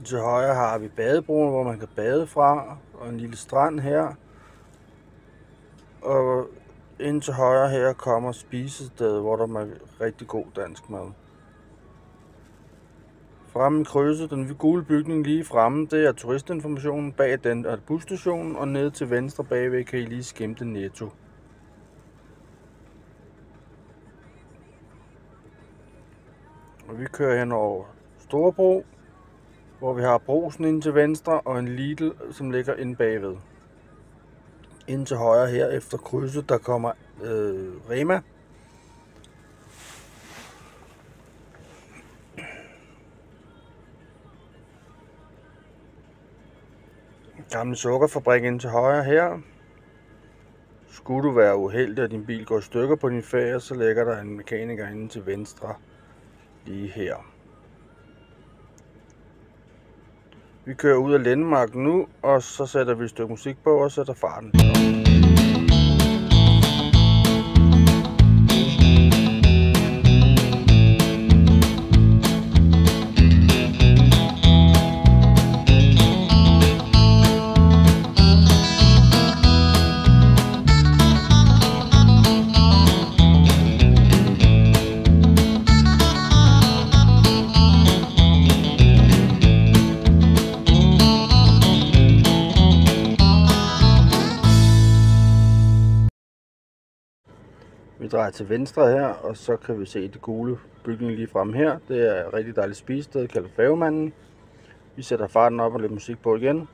Til højre har vi badebroen, hvor man kan bade fra, og en lille strand her. Og ind til højre her kommer spisestedet, hvor der er rigtig god dansk mad. Fremme i krydset, den gule bygning lige fremme, det er turistinformationen. Bag den er busstationen, og nede til venstre bagved kan I lige skimte Netto. Og vi kører hen over Storebro, hvor vi har Brugsen ind til venstre og en Lidl, som ligger inde bagved. Ind til højre her efter krydset, der kommer Rema. Gamle sukkerfabrik ind til højre her. Skulle du være uheldig, at din bil går i stykker på din ferie, så ligger der en mekaniker inde til venstre lige her. Vi kører ud af Lendemark nu, og så sætter vi et stykke musik på og sætter farten op. Vi drejer til venstre her, og så kan vi se det gule bygning lige fremme her. Det er et rigtig dejligt spisested, kaldet Færgemanden. Vi sætter farten op og lidt musik på igen.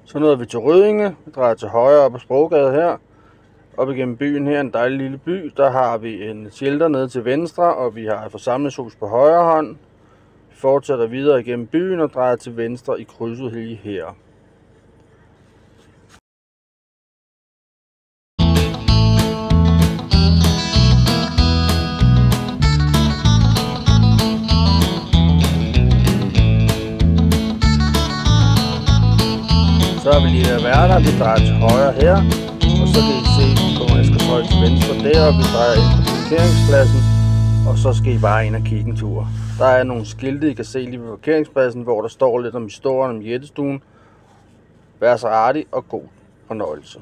Så nåede vi til Røddinge, vi drejer til højre op ad Sprogade her. Op igennem byen her, en dejlig lille by, der har vi en shelter nede til venstre, og vi har et forsamlingshus på højre hånd. Vi fortsætter videre igennem byen og drejer til venstre i krydset lige her. Så er vi lige ved at være der, vi drejer til højre her, og så kan I se, hvor jeg skal trykke til venstre der, og vi drejer ind på parkeringspladsen, og så skal I bare ind og kigge en tur. Der er nogle skilte, I kan se lige ved parkeringspladsen, hvor der står lidt om historien om jættestuen. Vær så artig og god fornøjelse.